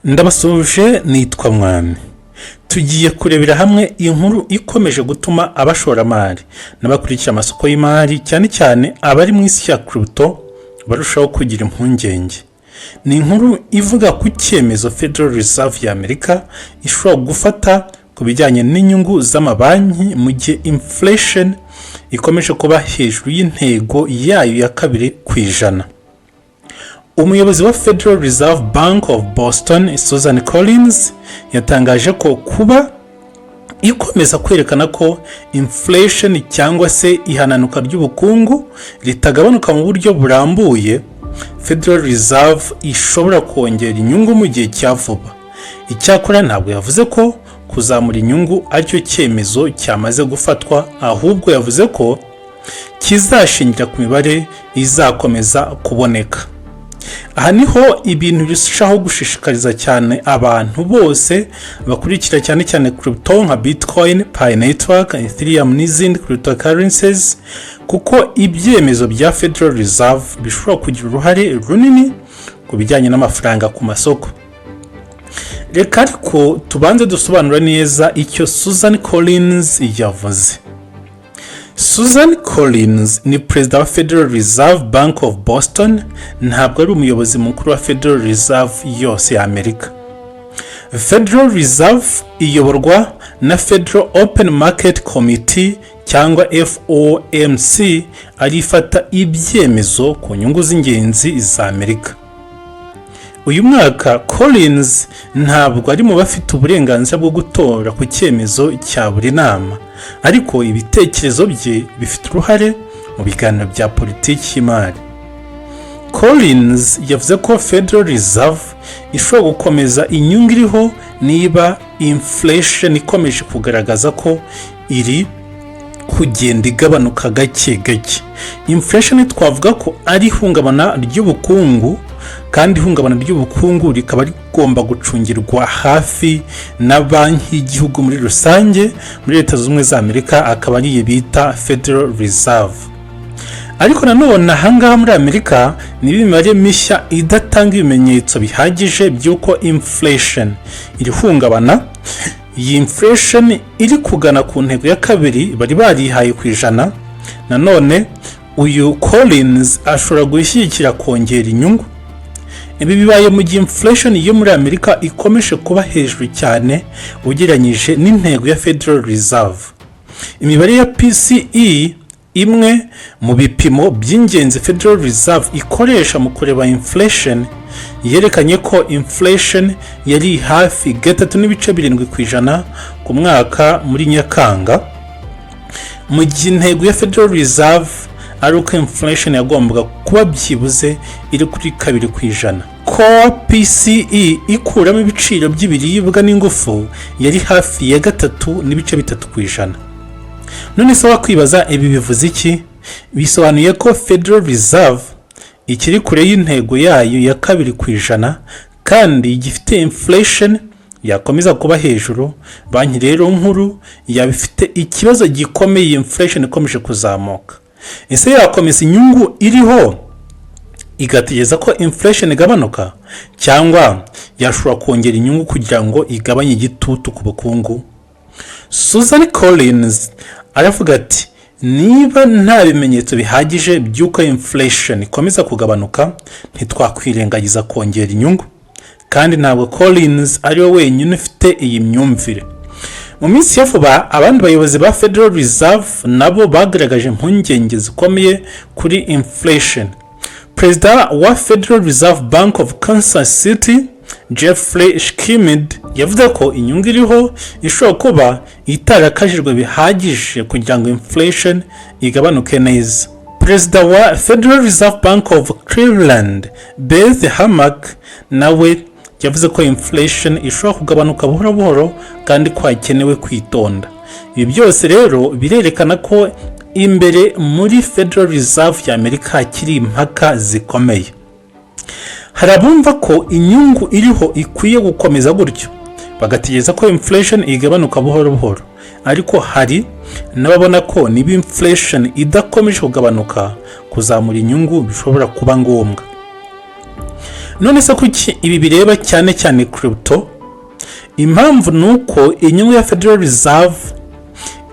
Ndabasuje nitwa Mwami. Tugiye kurebera hamwe inkuru ikomeje gutuma abashoramari n'abakurikira amasoko y'imari cyane cyane abari mu isi ya crypto barushaho kugira impungenge. Ni inkuru ivuga ku icyemezo Federal Reserve ya Amerika ishobora gufata ku bijyanye n'inyungu z'amabanki mu gihe inflation ikomeje kuba hejuru y'intego yayo ya 2%. Umuyobozi wa Federal Reserve Bank of Boston, Susan Collins, yatangaje ko kuba ikomeza kwerekana ko inflation cyangwa se ihananuka ry'ubukungu ritagabanuka mu buryo burambuye, Federal Reserve ishobora kongera inyungu mu gihe cya vuba. Icyakora ntabwo yavuze ko kuzamura inyungu aricyo cyemezo cyamaze gufatwa, ahubwo yavuze ko kizashingira ku mibare izakomeza kuboneka. Aha niho ibintu birushaho gushishikariza cyane abantu bose bakurikira cyane cyane crypto nka Bitcoin, Pi Network, Ethereum n'izindi cryptocurrencies, kuko ibyemezo bya Federal Reserve bishobora kugira uruhare runini ku bijyanye n'amafaranga ku masoko. Reka ariko tubanze dusobanura neza icyo Susan Collins yavuze. Susan Collins ni perezida wa Federal Reserve Bank of Boston, ntabwo ari umuyobozi mukuru wa Federal Reserve yose ya Amerika. Federal Reserve iyoborwa na Federal Open Market Committee cyangwa FOMC, arifata ibyemezo ku nyungu z'ingenzi za Amerika. Uyu mwaka Collins ntabwo ari mu bafite uburenganzira bwo gutora ku cyemezo cya buri nama, ariko ibitekerezo bye bifite uruhare mu biganiro bya politiki y'imari. Collins yavuze ko Federal Reserve ishobora gukomeza inyungu iriho niba inflation ikomeje kugaragaza ko iri kugenda igabanuka gake gake. Inflation twavuga ko ari ihungabana ry'ubukungu, kandi ihungabana ry'ubukungu rikaba rigomba gucungirwa hafi na banki y'igihugu muri rusange muri Leta Zunze Ubumwe za Amerika, akaba ariyo bita Federal Reserve. Ariko nanone ahangaha muri Amerika ni imibare mishya idatanga ibimenyetso bihagije by'uko inflation iri hungabana. Iyi inflation iri kugana ku ntego ya 2 bari barihaye ku ijana. Nanone uyu Collins ashobora gushyigikira kongera inyungu. Ibi bibaye mu gihe inflation yo muri Amerika ikomeje kuba hejuru cyane ugereranyije n'intego ya Federal Reserve. Imibare ya PCE, imwe mu bipimo by'ingenzi Federal Reserve ikoresha mu kureba inflation, yerekanye ko inflation yari hafi 3.7% ku mwaka muri Nyakanga, mu gihe intego ya Federal Reserve ari uko inflation yagombaga kuba byibuze iri kuri 2%. Core PCE ikuramo ibiciro by'ibiribwa n'ingufu yari hafi ya 3.3%. None se wakwibaza ibi bivuze iki? Bisobanuye ko Federal Reserve ikiri kure y'intego yayo ya 2%, kandi gifite inflation yakomeza kuba hejuru. Banki rero nkuru yabifite ikibazo gikomeye, inflation ikomeje kuzamuka. Ese yakomeza inyungu iriho igategeza ko inflation igabanuka, cyangwa yashobora kongera inyungu kugira ngo igabanye igitutu ku bukungu? Susan Collins aravuga ati niba nta bimenyetso bihagije by'uko inflation ikomeza kugabanuka, ntitwakwirengagiza kongera inyungu. Kandi ntabwo Collins ari we wenyine ufite iyi myumvire. Mu minsi ya vuba abandi bayobozi ba Federal Reserve nabo bagaragaje impungenge zikomeye kuri inflation. Perezida wa Federal Reserve Bank of Kansas City, Jeffrey Schmidt, yavuze ko inyungu iriho ishobora kuba itarakajijwe bihagije kugira ngo inflation igabanuke neza. Perezida wa Federal Reserve Bank of Cleveland, Beth Hammack, nawe yavuze ko inflation ishobora kugabanuka buhoro buhoro kandi ko hakenewe kwitonda. Ibi byose rero birerekana ko imbere muri Federal Reserve ya Amerika hakiri impaka zikomeye. Hari abumva ko inyungu iriho ikwiye gukomeza gutyo, bagategereza ko inflation igabanuka buhoro buhoro, ariko hari n'ababona ko niba inflation idakomeje kugabanuka, kuzamura inyungu bishobora kuba ngombwa. none se kuki ibi bireba cyane cyane crypto? Impamvu nuko inyungu ya Federal Reserve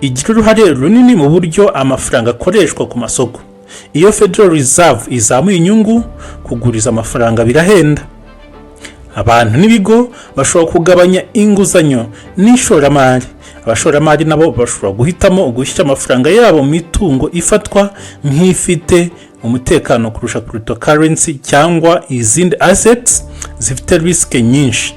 igira uruhare runini mu buryo amafaranga akoreshwa ku masoko. Iyo Federal Reserve izamuye inyungu, kuguriza amafaranga birahenda. Abantu n'ibigo bashobora kugabanya inguzanyo n'ishoramari. Abashoramari nabo bashobora guhitamo gushyira amafaranga yabo mu mitungo ifatwa nk'ifite umutekano kurusha cryptocurrency cyangwa izindi assets zifite risk nyinshi.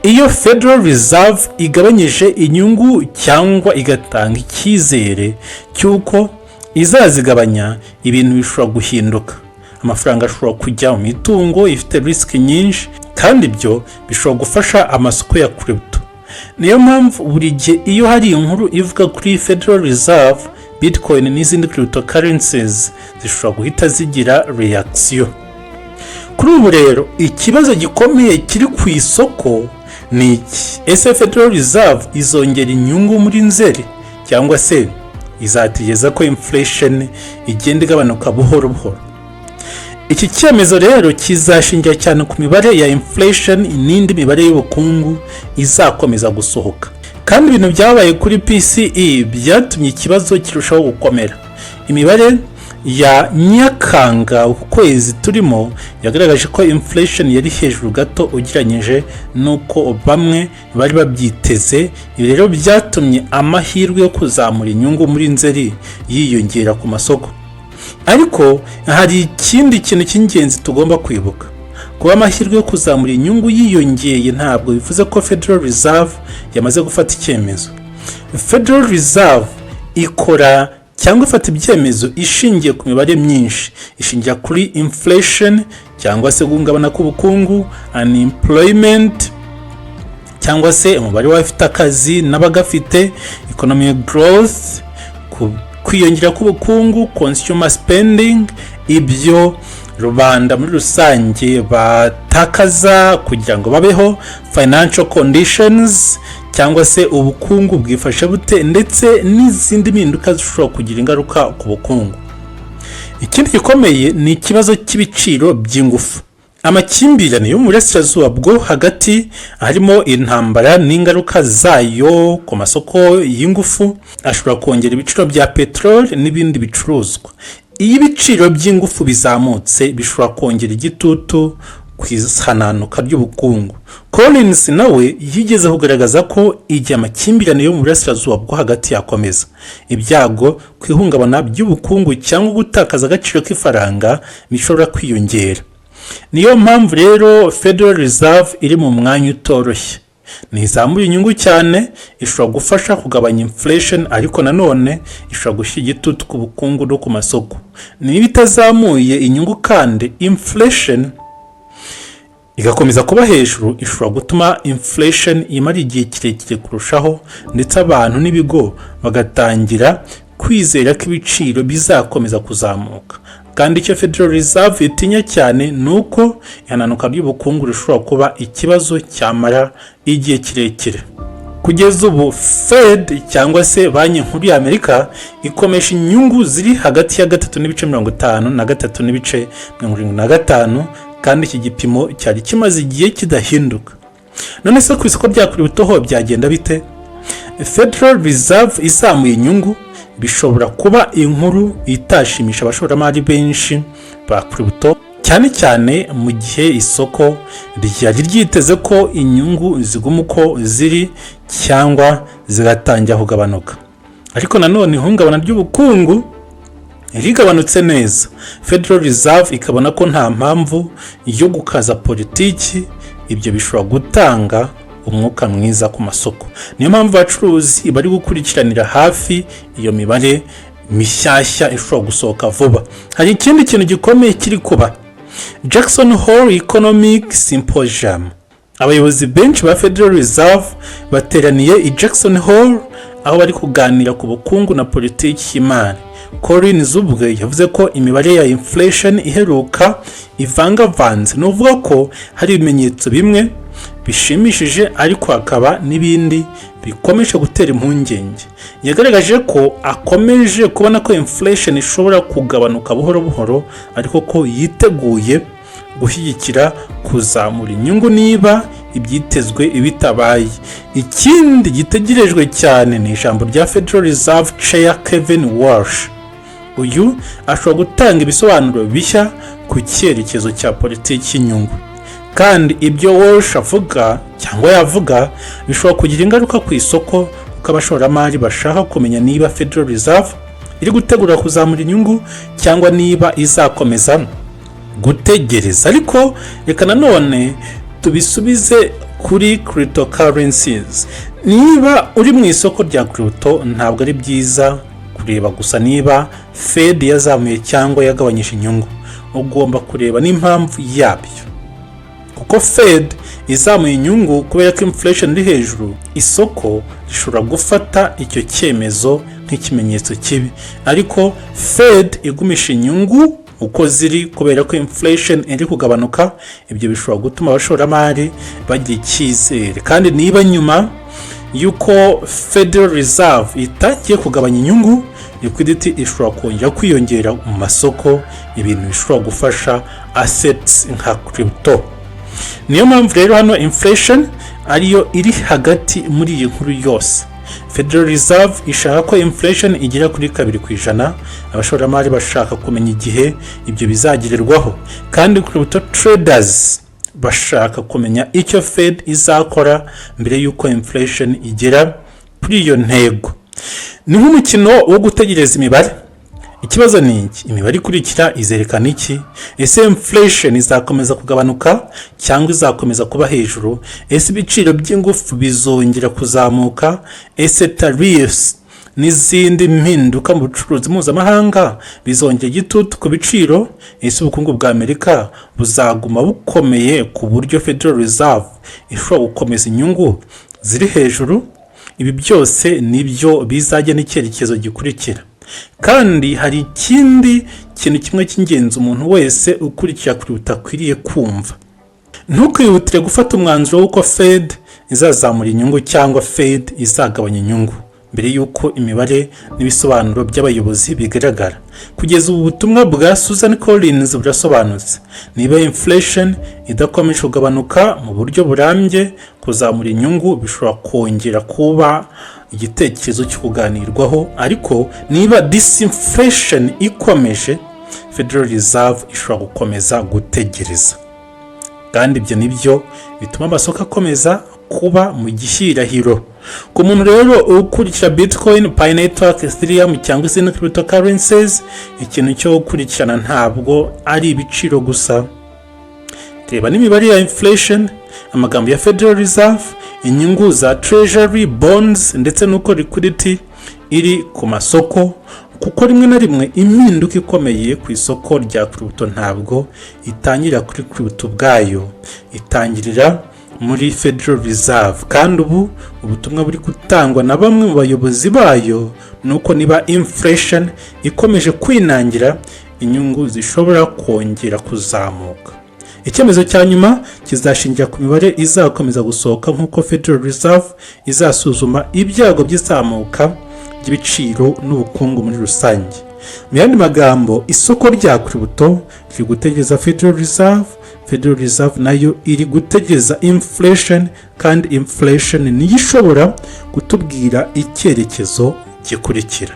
Iyo Federal Reserve igabanyije inyungu cyangwa igatanga icyizere cy'uko izazigabanya, ibintu bishobora guhinduka. Amafaranga ashobora kujya mu mitungo ifite risk nyinshi, kandi ibyo bishobora gufasha amasoko ya crypto. Niyo mpamvu buri gihe iyo hari inkuru ivuga kuri Federal Reserve, Bitcoin n'izindi cryptocurrencies zishobora guhita zigira reaction. Kuri ubu rero ikibazo gikomeye kiri ku isoko ni iki? Ese Federal Reserve izongera inyungu muri Nzeri, cyangwa se izategeza ko inflation igenda igabanuka buhoro buhoro? Iki cyemezo rero kizashingira cyane ku mibare ya inflation n'indi mibare y'ubukungu izakomeza gusohoka. Kandi ibintu byabaye kuri PCE byatumye ikibazo kirushaho gukomera. Imibare ya Nyakanga ukwezi turimo yagaragaje ko inflation yari hejuru gato ugereranyije nuko bamwe bari babyiteze. Ibi rero byatumye amahirwe yo kuzamura inyungu muri Nzeri yiyongera ku masoko. Ariko hari ikindi kintu cy'ingenzi tugomba kwibuka. Kuba amahirwe yo kuzamura inyungu yiyongeye ntabwo bivuze ko Federal Reserve yamaze gufata icyemezo. Federal Reserve ikora cyangwa ifata ibyemezo ishingiye ku mibare myinshi. Ishingira kuri inflation cyangwa se guhungabana k'ubukungu, unemployment cyangwa se umubare w'abafite akazi n'abagafite, economic growth, kwiyongera k'ubukungu, consumer spending, ibyo rubanda muri rusange batakaza kugira ngo babeho, financial conditions cyangwa se ubukungu bwifashe bute, ndetse n'izindi mpinduka zishobora kugira ingaruka ku bukungu. Ikindi gikomeye ni ikibazo cy'ibiciro by'ingufu. Amakimbirane yo mu burasirazuba bwo hagati harimo intambara n'ingaruka zayo ku masoko y'ingufu ashobora kongera ibiciro bya peteroli n'ibindi bicuruzwa. Iyo ibiciro by'ingufu bizamutse bishobora kongera igitutu ku ihananuka ry'ubukungu. Collins nawe yigeze kugaragaza ko igihe amakimbirane yo mu burasirazuba bwo hagati yakomeza, ibyago ku ihungabana by'ubukungu cyangwa gutakaza agaciro k'ifaranga bishobora kwiyongera. Niyo mpamvu rero Federal Reserve iri mu mwanya utoroshye. Nizamura inyungu cyane, ishobora gufasha kugabanya inflation, ariko nanone ishobora gushyira igitutu ku bukungu no ku masoko. Niba itazamuye inyungu kandi inflation igakomeza kuba hejuru, ishobora gutuma inflation imara igihe kirekire kurushaho, ndetse abantu n'ibigo bagatangira kwizera ko ibiciro bizakomeza kuzamuka. Kandi icyo Federal Reserve itinya cyane nuko ihananuka ry'ubukungu rishobora kuba ikibazo cyamara igihe kirekire. Kugeza ubu Fed cyangwa se banki nkuru ya Amerika ikomeje inyungu ziri hagati ya 3.50 na 3.75, kandi iki gipimo cyari kimaze igihe kidahinduka. None se ku isoko rya crypto byagenda bite? Federal Reserve izamuye inyungu bishobora kuba inkuru itashimisha abashoramari benshi ba crypto, cyane cyane mu gihe isoko ryari ryiteze ko inyungu ziguma uko ziri cyangwa zigatangira kugabanuka. Ariko nanone ihungabana ry'ubukungu rigabanutse neza, Federal Reserve ikabona ko nta mpamvu yo gukaza politiki. Ibyo bishobora gutanga umwuka mwiza ku masoko. Niyo mpamvu abacuruzi bari gukurikiranira hafi iyo mibare mishyashya ishobora gusohoka vuba. Hari ikindi kintu gikomeye kiri kuba. Jackson Hole Economic Symposium. Abayobozi benshi ba Federal Reserve bateraniye i Jackson Hole aho bari kuganira ku bukungu na politiki y'imari. Collins ubwe yavuze ko imibare ya inflation iheruka ivangavanze, n'uvuga ko hari ibimenyetso bimwe bishimishije ariko hakaba n'ibindi bikomeje gutera impungenge. Yagaragaje ko akomeje kubona ko inflation ishobora kugabanuka buhoro buhoro, ariko ko yiteguye gushyigikira kuzamura inyungu niba ibyitezwe bitabaye. Ikindi gitegerejwe cyane ni ijambo rya Federal Reserve Chair Kevin Walsh. Uyu ashobora gutanga ibisobanuro bishya ku cyerekezo cya politiki y'inyungu, kandi ibyo Walsh avuga cyangwa yavuga bishobora kugira ingaruka ku isoko, kuko abashoramari bashaka kumenya niba Federal Reserve iri gutegura kuzamura inyungu cyangwa niba izakomeza gutegereza. Ariko reka nanone tubisubize kuri cryptocurrencies. Niba uri mu isoko rya crypto, ntabwo ari byiza kureba gusa niba Fed yazamuye cyangwa yagabanyije inyungu. Ugomba kureba n'impamvu yabyo, kuko Fed izamuye inyungu kubera ko inflation iri hejuru, isoko rishobora gufata icyo cyemezo nk'ikimenyetso kibi. Ariko Fed igumisha inyungu uko ziri kubera ko inflation iri kugabanuka, ibyo bishobora gutuma abashoramari bagira icyizere. Kandi niba nyuma yuko Federal Reserve itangiye kugabanya inyungu, liquidity ishobora kongera kwiyongera mu masoko, ibintu bishobora gufasha assets nka crypto. Niyo mpamvu rero hano inflation ariyo iri hagati muri iyi nkuru yose. Federal Reserve ishaka ko inflation igera kuri 2%. Abashoramari bashaka kumenya igihe ibyo bizagererwaho, kandi crypto traders bashaka kumenya icyo Fed izakora mbere yuko inflation igera kuri iyo ntego. Ni nk'umukino wo gutegereza imibare. Ikibazo ni iki? Imibare ikurikira izerekana iki? Ese inflation izakomeza kugabanuka cyangwa izakomeza kuba hejuru? Ese ibiciro by'ingufu bizongera kuzamuka? Ese tariffs n'izindi mpinduka mu bucuruzi mpuzamahanga bizongera igitutu ku biciro? Ese ubukungu bwa Amerika buzaguma bukomeye ku buryo Federal Reserve ishobora gukomeza inyungu ziri hejuru? Ibi byose nibyo bizagena icyerekezo gikurikira. Kandi hari ikindi kintu kimwe cy'ingenzi umuntu wese ukurikira kuri utakwiriye kumva. Ntukihutire gufata umwanzuro w'uko Fed izazamura inyungu cyangwa Fed izagabanya inyungu mbere y'uko imibare n'ibisobanuro by'abayobozi bigaragara. Kugeza ubu butumwa bwa Susan Collins burasobanutse. Niba inflation idakomeje kugabanuka mu buryo burambye, kuzamura inyungu bishobora kongera kuba igitekerezo cyo kuganirwaho. Ariko niba disinflation ikomeje, Federal Reserve ishobora gukomeza gutegereza. Kandi ibyo nibyo bituma amasoko akomeza kuba mu gishyirahiro. Ku muntu rero ukurikira Bitcoin, Pi Network, Ethereum cyangwa izindi cryptocurrencies, ikintu cyo gukurikirana ntabwo ari ibiciro gusa. Reba n'imibare ya inflation, amagambo ya Federal Reserve, inyungu za Treasury bonds, ndetse n'uko liquidity iri ku masoko, kuko rimwe na rimwe impinduka ikomeye ku isoko rya crypto ntabwo itangirira kuri crypto ubwayo, itangirira muri Federal Reserve. Kandi ubu ubutumwa buri gutangwa na bamwe mu bayobozi bayo nuko niba inflation ikomeje kwinangira, inyungu zishobora kongera kuzamuka. Icyemezo cya nyuma kizashingira ku mibare izakomeza gusohoka, nk'uko Federal Reserve izasuzuma ibyago by'izamuka ry'ibiciro n'ubukungu muri rusange. Mu yandi magambo, isoko rya crypto riri gutegereza Federal Reserve, Federal Reserve nayo iri gutegereza inflation, kandi inflation niyo ishobora kutubwira icyerekezo gikurikira.